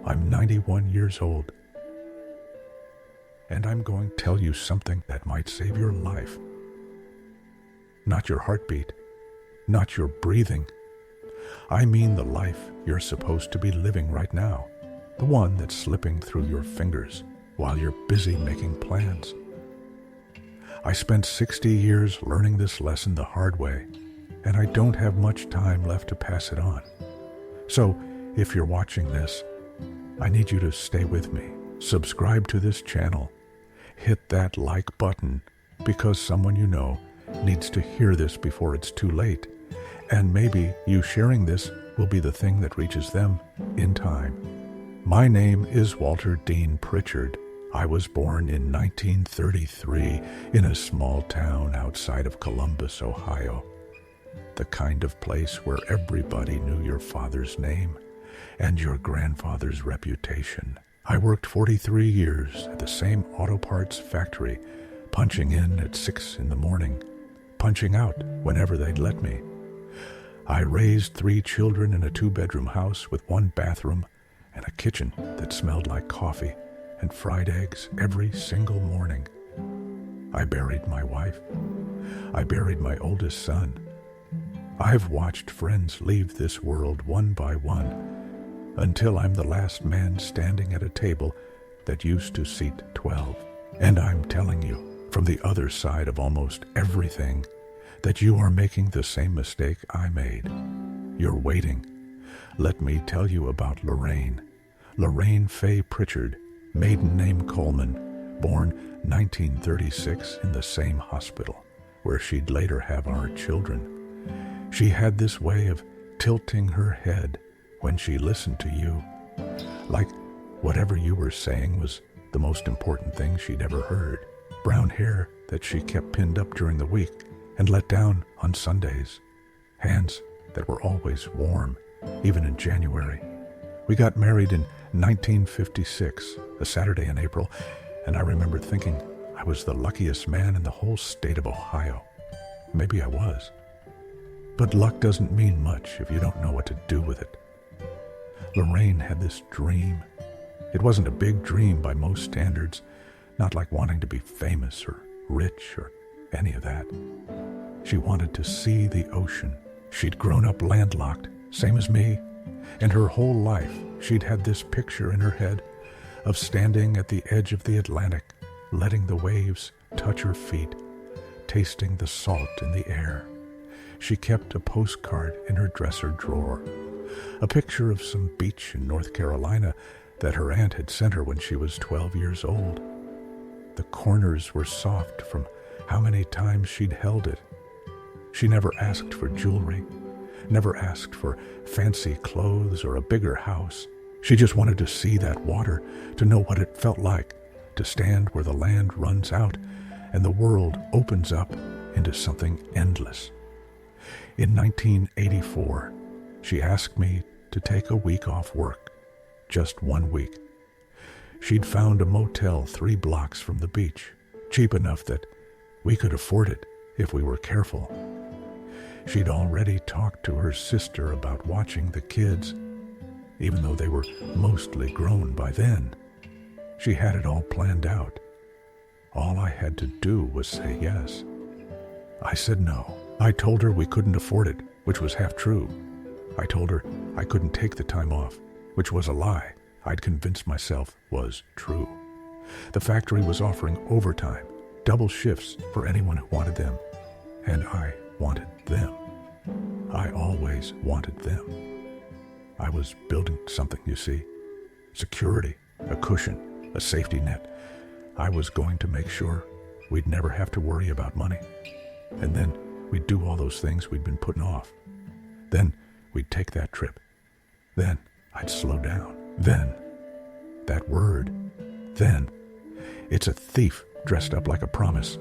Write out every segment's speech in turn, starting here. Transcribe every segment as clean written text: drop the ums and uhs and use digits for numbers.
I'm 91 years old, and I'm going to tell you something that might save your life. Not your heartbeat, not your breathing. I mean the life you're supposed to be living right now, the one that's slipping through your fingers while you're busy making plans. I spent 60 years learning this lesson the hard way, and I don't have much time left to pass it on. So, if you're watching this, I need you to stay with me. Subscribe to this channel. Hit that like button, because someone you know needs to hear this before it's too late. And maybe you sharing this will be the thing that reaches them in time. My name is Walter Dean Pritchard. I was born in 1933 in a small town outside of Columbus, Ohio. The kind of place where everybody knew your father's name and your grandfather's reputation. I worked 43 years at the same auto parts factory, punching in at 6 in the morning, punching out whenever they'd let me. I raised 3 children in a 2-bedroom house with 1 bathroom and a kitchen that smelled like coffee and fried eggs every single morning. I buried my wife. I buried my oldest son. I've watched friends leave this world one by one until I'm the last man standing at a table that used to seat 12. And I'm telling you, from the other side of almost everything, that you are making the same mistake I made. You're waiting. Let me tell you about Lorraine. Lorraine Fay Pritchard, maiden name Coleman, born 1936 in the same hospital where she'd later have our children. She had this way of tilting her head when she listened to you, like whatever you were saying was the most important thing she'd ever heard. Brown hair that she kept pinned up during the week and let down on Sundays. Hands that were always warm, even in January. We got married in 1956, a Saturday in April, and I remember thinking I was the luckiest man in the whole state of Ohio. Maybe I was. But luck doesn't mean much if you don't know what to do with it. Lorraine had this dream. It wasn't a big dream by most standards, not like wanting to be famous or rich or any of that. She wanted to see the ocean. She'd grown up landlocked, same as me, and her whole life she'd had this picture in her head of standing at the edge of the Atlantic, letting the waves touch her feet, tasting the salt in the air. She kept a postcard in her dresser drawer, a picture of some beach in North Carolina that her aunt had sent her when she was 12 years old. The corners were soft from how many times she'd held it. She never asked for jewelry, never asked for fancy clothes or a bigger house. She just wanted to see that water, to know what it felt like, to stand where the land runs out and the world opens up into something endless. In 1984, she asked me to take a week off work, just 1 week. She'd found a motel 3 blocks from the beach, cheap enough that we could afford it if we were careful. She'd already talked to her sister about watching the kids, even though they were mostly grown by then. She had it all planned out. All I had to do was say yes. I said no. I told her we couldn't afford it, which was half true. I told her I couldn't take the time off, which was a lie I'd convinced myself was true. The factory was offering overtime, double shifts for anyone who wanted them, and I wanted them. I always wanted them. I was building something, you see. Security, a cushion, a safety net. I was going to make sure we'd never have to worry about money. And then we'd do all those things we'd been putting off. Then we'd take that trip. Then I'd slow down. Then, that word, then, it's a thief dressed up like a promise.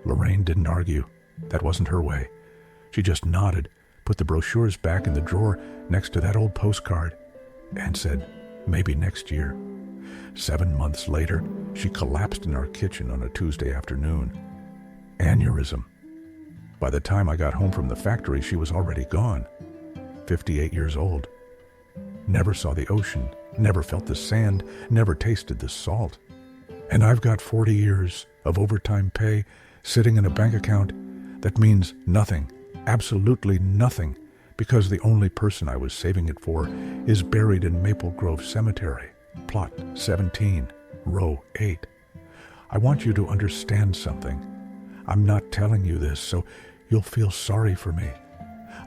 Lorraine didn't argue. That wasn't her way. She just nodded, put the brochures back in the drawer next to that old postcard, and said, maybe next year. 7 months later, she collapsed in our kitchen on a Tuesday afternoon. Aneurysm. By the time I got home from the factory, she was already gone. 58 years old. Never saw the ocean never felt the sand, never tasted the salt. And I've got 40 years of overtime pay sitting in a bank account that means nothing, absolutely nothing, because the only person I was saving it for is buried in Maple Grove Cemetery, plot 17, row 8. I want you to understand something. I'm not telling you this so you'll feel sorry for me.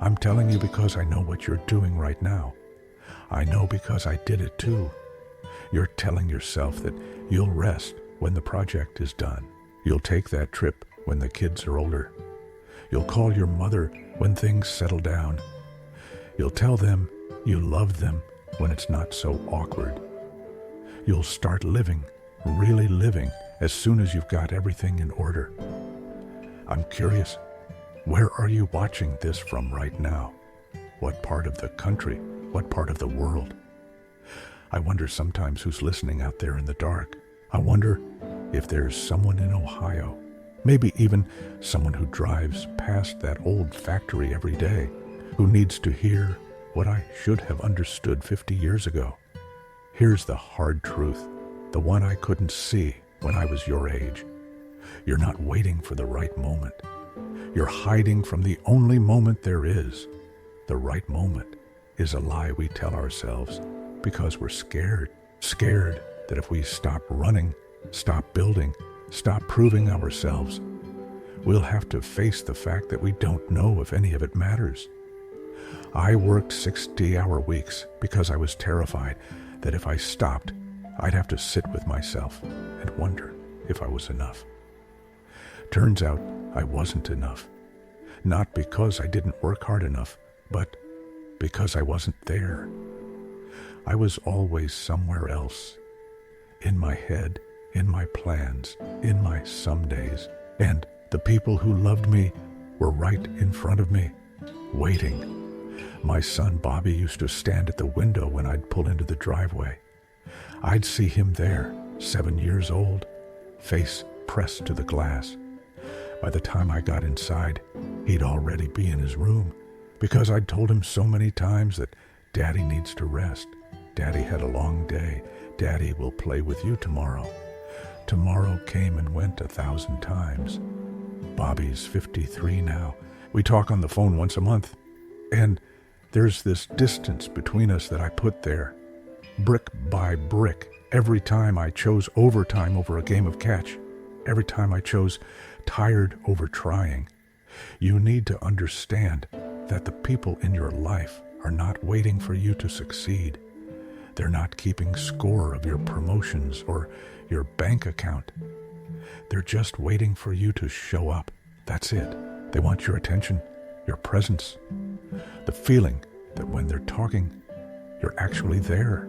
I'm telling you because I know what you're doing right now. I know because I did it too. You're telling yourself that you'll rest when the project is done. You'll take that trip when the kids are older. You'll call your mother when things settle down. You'll tell them you love them when it's not so awkward. You'll start living, really living, as soon as you've got everything in order. I'm curious, where are you watching this from right now? What part of the country? What part of the world? I wonder sometimes who's listening out there in the dark. I wonder if there's someone in Ohio, maybe even someone who drives past that old factory every day, who needs to hear what I should have understood 50 years ago. Here's the hard truth, the one I couldn't see when I was your age. You're not waiting for the right moment. You're hiding from the only moment there is. The right moment is a lie we tell ourselves because we're scared that if we stop running, stop building, stop proving ourselves, we'll have to face the fact that we don't know if any of it matters. I worked 60-hour weeks because I was terrified that if I stopped, I'd have to sit with myself and wonder if I was enough. Turns out I wasn't enough. Not because I didn't work hard enough, but because I wasn't there. I was always somewhere else. In my head, in my plans, in my some days. And the people who loved me were right in front of me, waiting. My son Bobby used to stand at the window when I'd pull into the driveway. I'd see him there, 7 years old, face pressed to the glass. By the time I got inside, he'd already be in his room, because I'd told him so many times that Daddy needs to rest. Daddy had a long day. Daddy will play with you tomorrow. Tomorrow came and went 1,000 times. Bobby's 53 now. We talk on the phone once a month. And there's this distance between us that I put there, brick by brick, every time I chose overtime over a game of catch, every time I chose tired over trying. You need to understand that the people in your life are not waiting for you to succeed. They're not keeping score of your promotions or your bank account. They're just waiting for you to show up. That's it. They want your attention, your presence, the feeling that when they're talking, you're actually there.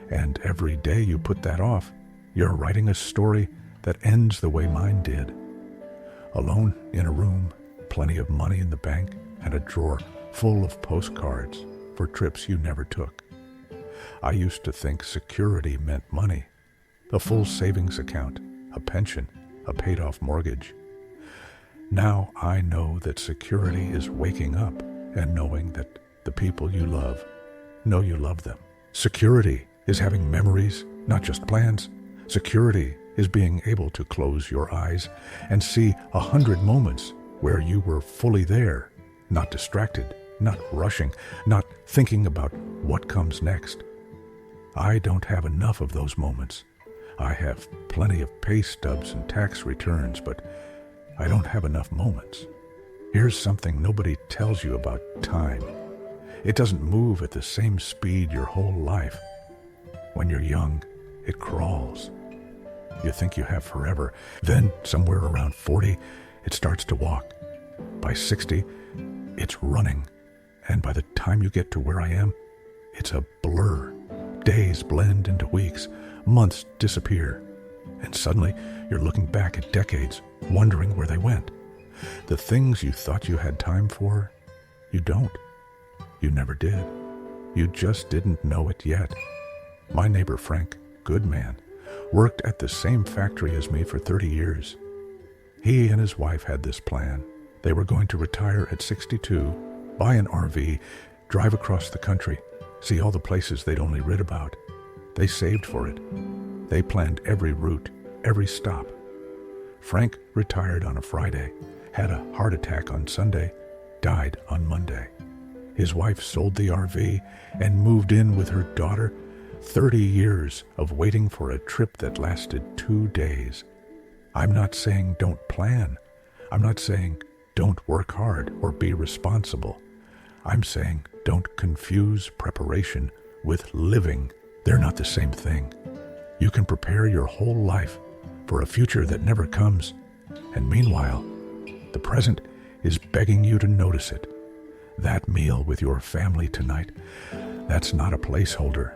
And every day you put that off, you're writing a story that ends the way mine did. Alone in a room, plenty of money in the bank, and a drawer full of postcards for trips you never took. I used to think security meant money, a full savings account, a pension, a paid-off mortgage. Now I know that security is waking up and knowing that the people you love know you love them. Security is having memories, not just plans. Security is being able to close your eyes and see 100 moments where you were fully there, not distracted, not rushing, not thinking about what comes next. I don't have enough of those moments. I have plenty of pay stubs and tax returns, but I don't have enough moments. Here's something nobody tells you about time. It doesn't move at the same speed your whole life. When you're young, it crawls. You think you have forever. Then, somewhere around 40, it starts to walk. By 60, it's running. And by the time you get to where I am, it's a blur. Days blend into weeks, months disappear, and suddenly you're looking back at decades, wondering where they went. The things you thought you had time for, you don't. You never did. You just didn't know it yet. My neighbor Frank, good man, worked at the same factory as me for 30 years. He and his wife had this plan. They were going to retire at 62, buy an RV, drive across the country, see all the places they'd only read about. They saved for it. They planned every route, every stop. Frank retired on a Friday, had a heart attack on Sunday, died on Monday. His wife sold the RV and moved in with her daughter. 30 years of waiting for a trip that lasted 2 days. I'm not saying don't plan. I'm not saying don't work hard or be responsible. I'm saying don't confuse preparation with living. They're not the same thing. You can prepare your whole life for a future that never comes, and meanwhile, the present is begging you to notice it. That meal with your family tonight, that's not a placeholder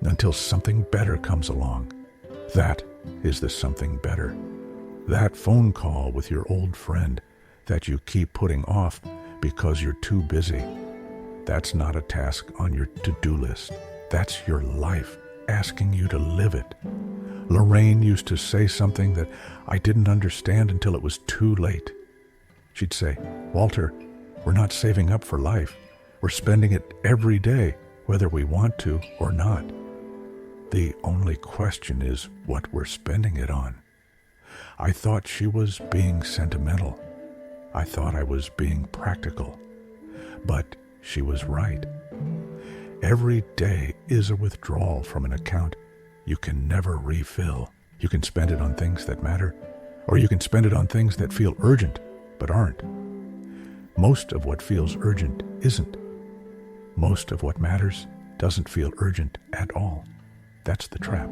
until something better comes along. That is the something better. That phone call with your old friend that you keep putting off because you're too busy. That's not a task on your to-do list. That's your life asking you to live it. Lorraine used to say something that I didn't understand until it was too late. She'd say, "Walter, we're not saving up for life. We're spending it every day, whether we want to or not. The only question is what we're spending it on." I thought she was being sentimental. I thought I was being practical. But she was right. Every day is a withdrawal from an account you can never refill. You can spend it on things that matter, or you can spend it on things that feel urgent but aren't. Most of what feels urgent isn't. Most of what matters doesn't feel urgent at all. That's the trap.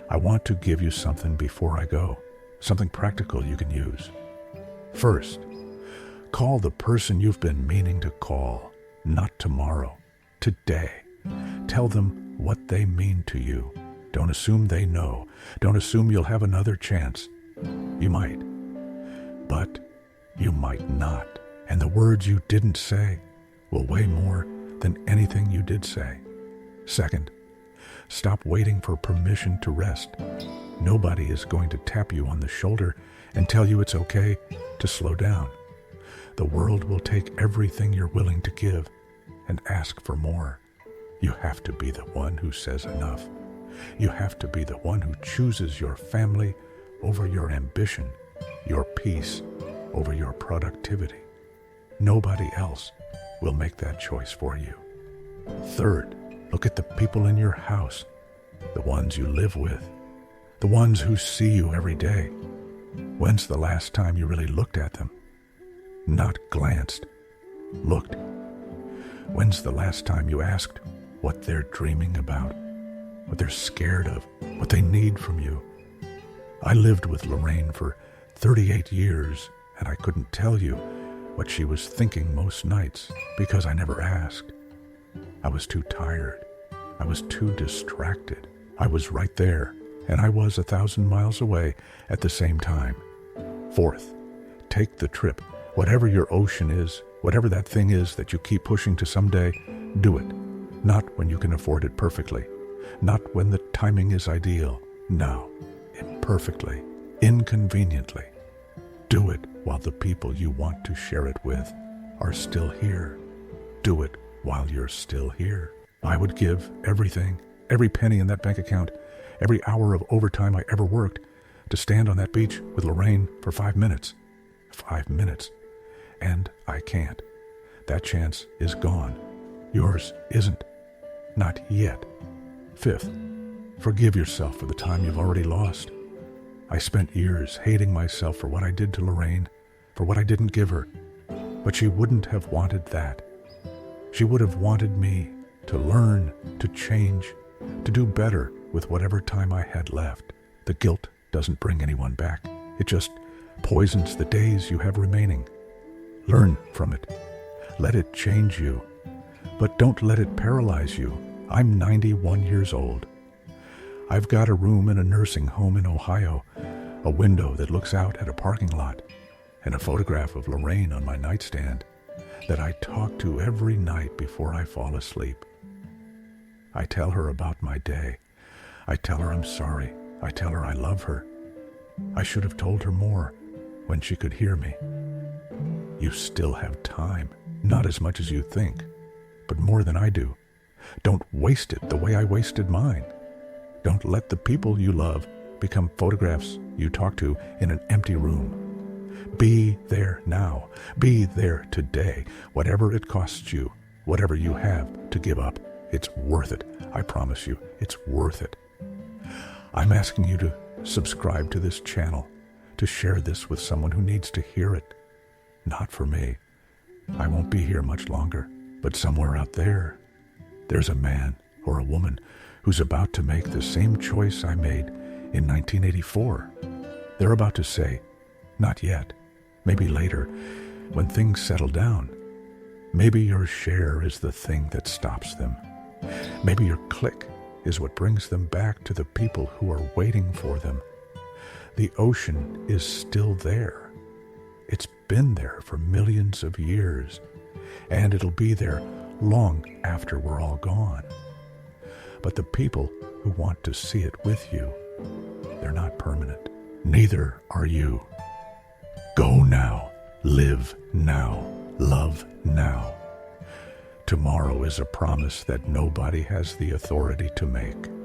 I want to give you something before I go, something practical you can use. First, call the person you've been meaning to call, not tomorrow, today. Tell them what they mean to you. Don't assume they know. Don't assume you'll have another chance. You might, but you might not. And the words you didn't say will weigh more than anything you did say. Second, stop waiting for permission to rest. Nobody is going to tap you on the shoulder and tell you it's okay to slow down. The world will take everything you're willing to give and ask for more. You have to be the one who says enough. You have to be the one who chooses your family over your ambition, your peace over your productivity. Nobody else will make that choice for you. Third, look at the people in your house, the ones you live with, the ones who see you every day. When's the last time you really looked at them? Not glanced, looked. When's the last time you asked what they're dreaming about, what they're scared of, what they need from you? I lived with Lorraine for 38 years, and I couldn't tell you what she was thinking most nights because I never asked. I was too tired. I was too distracted. I was right there, and I was 1,000 miles away at the same time. Fourth, take the trip. Whatever your ocean is, whatever that thing is that you keep pushing to someday, do it. Not when you can afford it perfectly. Not when the timing is ideal. No, imperfectly, inconveniently. Do it while the people you want to share it with are still here. Do it while you're still here. I would give everything, every penny in that bank account, every hour of overtime I ever worked to stand on that beach with Lorraine for 5 minutes. 5 minutes. And I can't. That chance is gone. Yours isn't. Not yet. Fifth, forgive yourself for the time you've already lost. I spent years hating myself for what I did to Lorraine, for what I didn't give her. But she wouldn't have wanted that. She would have wanted me to learn, to change, to do better with whatever time I had left. The guilt doesn't bring anyone back. It just poisons the days you have remaining. Learn from it. Let it change you. But don't let it paralyze you. I'm 91 years old. I've got a room in a nursing home in Ohio, a window that looks out at a parking lot, and a photograph of Lorraine on my nightstand that I talk to every night before I fall asleep. I tell her about my day. I tell her I'm sorry. I tell her I love her. I should have told her more when she could hear me. You still have time, not as much as you think, but more than I do. Don't waste it the way I wasted mine. Don't let the people you love become photographs you talk to in an empty room. Be there now. Be there today. Whatever it costs you, whatever you have to give up, it's worth it. I promise you, it's worth it. I'm asking you to subscribe to this channel, to share this with someone who needs to hear it. Not for me. I won't be here much longer, but somewhere out there, there's a man or a woman who's about to make the same choice I made in 1984. They're about to say, not yet, maybe later, when things settle down. Maybe your share is the thing that stops them. Maybe your click is what brings them back to the people who are waiting for them. The ocean is still there. It's been there for millions of years, and it'll be there long after we're all gone. But the people who want to see it with you, they're not permanent. Neither are you. Go now. Live now. Love now. Tomorrow is a promise that nobody has the authority to make.